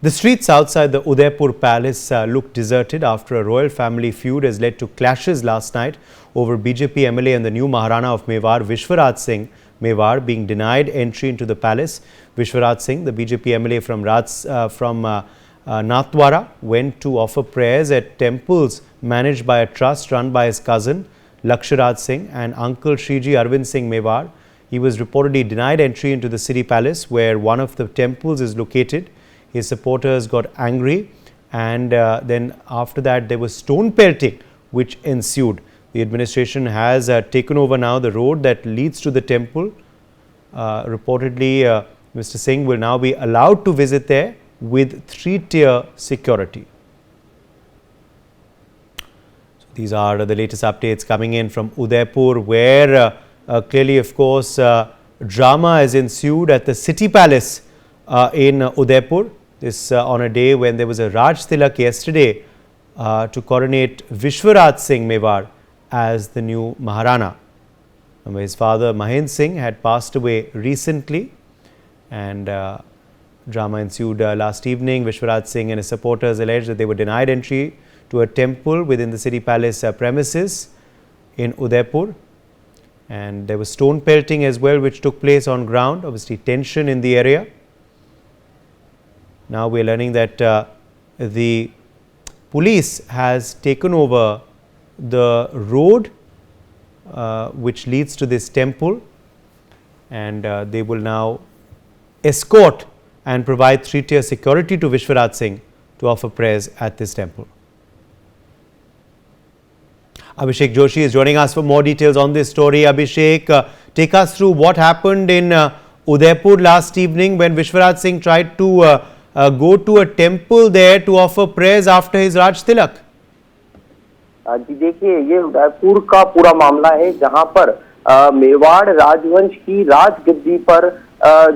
The streets outside the Udaipur Palace look deserted after a royal family feud has led to clashes last night over BJP MLA and the new Maharana of Mewar, Vishwaraj Singh Mewar, being denied entry into the palace. Vishwaraj Singh, the BJP MLA from Nathdwara, went to offer prayers at temples managed by a trust run by his cousin Laksharaj Singh and uncle Shriji Arvind Singh Mewar. He was reportedly denied entry into the city palace, where one of the temples is located. His supporters got angry, and then after that there was stone pelting which ensued. The administration has taken over now the road that leads to the temple. Reportedly, Mr. Singh will now be allowed to visit there with 3-tier security. So these are the latest updates coming in from Udaipur, where clearly, of course, drama has ensued at the city palace in Udaipur. This on a day when there was a Raj Tilak yesterday to coronate Vishwaraj Singh Mewar as the new Maharana. His father Mahendra Singh had passed away recently, and drama ensued last evening. Vishwaraj Singh and his supporters alleged that they were denied entry to a temple within the city palace premises in Udaipur, and there was stone pelting as well which took place on ground. Obviously tension in the area. Now we are learning that the police has taken over the road which leads to this temple, and they will now escort and provide 3-tier security to Vishwaraj Singh to offer prayers at this temple. Abhishek Joshi is joining us for more details on this story. Abhishek, take us through what happened in Udaipur last evening when Vishwaraj Singh tried to go to a temple there to offer prayers after his Raj Tilak. जी देखिए, ये उदयपुर का पूरा मामला है जहां पर मेवाड़ राजवंश की राजगद्दी पर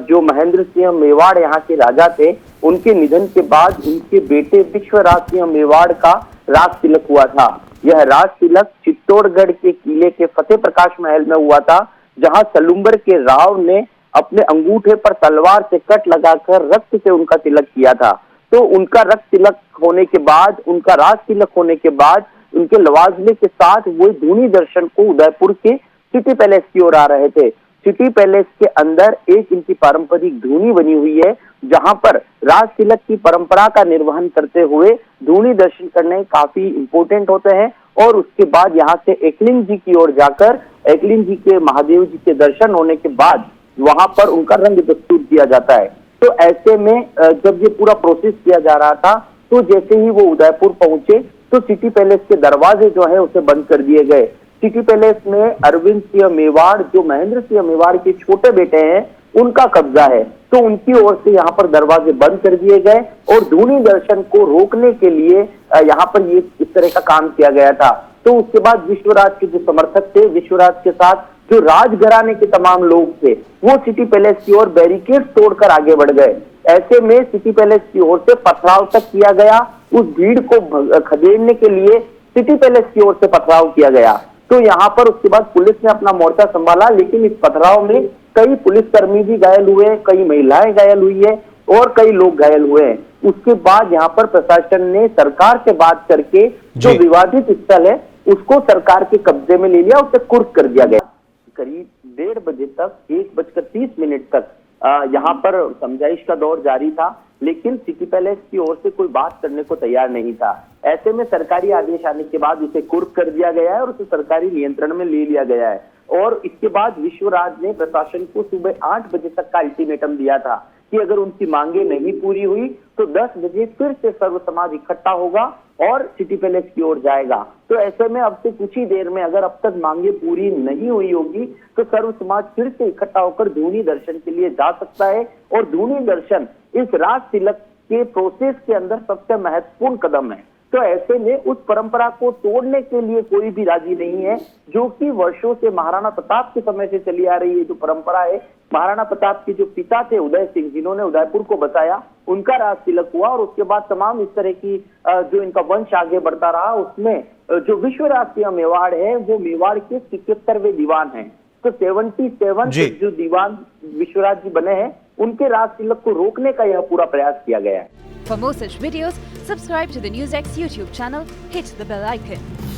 जो महेंद्र सिंह मेवाड़ यहाँ के राजा थे, उनके निधन के बाद उनके बेटे विश्वराज सिंह मेवाड़ का राज तिलक हुआ था। यह राज तिलक चित्तौड़गढ़ के किले के फतेह प्रकाश महल में हुआ था, जहां सलूम्बर के राव ने अपने अंगूठे पर तलवार से कट लगाकर रक्त से उनका तिलक किया था। तो उनका रक्त तिलक होने के बाद, उनका राज तिलक होने के बाद उनके लवाजमे के साथ वो धूनी दर्शन को उदयपुर के सिटी पैलेस की ओर आ रहे थे। सिटी पैलेस के अंदर एक इनकी पारंपरिक धूनी बनी हुई है, जहां पर राज तिलक की परंपरा का निर्वहन करते हुए धूनी दर्शन करने काफी इंपोर्टेंट होते हैं, और उसके बाद यहाँ से एकलिंग जी की ओर जाकर एकलिंग जी के महादेव जी के दर्शन होने के बाद वहां पर उनका रंग दस्तूर किया जाता है। तो ऐसे में जब ये पूरा प्रोसेस किया जा रहा था, तो जैसे ही वो उदयपुर पहुंचे तो सिटी पैलेस के दरवाजे जो है उसे बंद कर दिए गए। सिटी पैलेस में अरविंद सिंह मेवाड़, जो महेंद्र सिंह मेवाड़ के छोटे बेटे हैं, उनका कब्जा है। तो उनकी ओर से यहाँ पर दरवाजे बंद कर दिए गए और धूनी दर्शन को रोकने के लिए यहाँ पर ये इस तरह का काम किया गया था। तो उसके बाद विश्वराज के जो समर्थक थे, विश्वराज के साथ जो राजघराने के तमाम लोग थे, वो सिटी पैलेस की ओर बैरिकेड तोड़कर आगे बढ़ गए। ऐसे में सिटी पैलेस की ओर से पथराव तक किया गया। उस भीड़ को खदेड़ने के लिए सिटी पैलेस की ओर से पथराव किया गया। तो यहाँ पर उसके बाद पुलिस ने अपना मोर्चा संभाला, लेकिन इस पथराव में कई पुलिसकर्मी भी घायल हुए, कई महिलाएं घायल हुई है और कई लोग घायल हुए हैं। उसके बाद यहाँ पर प्रशासन ने सरकार से बात करके जो विवादित स्थल है उसको सरकार के कब्जे में ले लिया, उसे कुर्क कर दिया गया। करीब 1:30 बजे तक, 1:30 तक यहाँ पर समझाइश का दौर जारी था, लेकिन सिटी पैलेस की ओर से कोई बात करने को तैयार नहीं था। ऐसे में सरकारी आदेश आने के बाद उसे कुर्क कर दिया गया है और उसे सरकारी नियंत्रण में ले लिया गया है। और इसके बाद विश्वराज ने प्रशासन को सुबह 8 बजे तक का अल्टीमेटम दिया था कि अगर उनकी मांगे नहीं पूरी हुई तो 10 बजे फिर से सर्व समाज इकट्ठा होगा और सिटी पैलेस की ओर जाएगा। तो ऐसे में अब से कुछ ही देर में अगर अब तक मांगे पूरी नहीं हुई होगी तो सर्व समाज फिर से इकट्ठा होकर धूनी दर्शन के लिए जा सकता है। और धूनी दर्शन इस राज तिलक के प्रोसेस के अंदर सबसे महत्वपूर्ण कदम है। तो ऐसे में उस परंपरा को तोड़ने के लिए कोई भी राजी नहीं है, जो कि वर्षों से महाराणा प्रताप के समय से चली आ रही है जो परंपरा है। महाराणा प्रताप के जो पिता थे उदय सिंह, जिन्होंने उदयपुर को बचाया, उनका राज तिलक हुआ और उसके बाद तमाम इस तरह की जो इनका वंश आगे बढ़ता रहा, उसमें जो विश्वराज सिंह मेवाड़ है वो मेवाड़ के 77वें दीवान हैं। तो 77 जो दीवान विश्वराज जी बने हैं उनके राज तिलक को रोकने का यह पूरा प्रयास किया गया है। For more such videos, subscribe to the NewsX YouTube channel, hit the bell icon.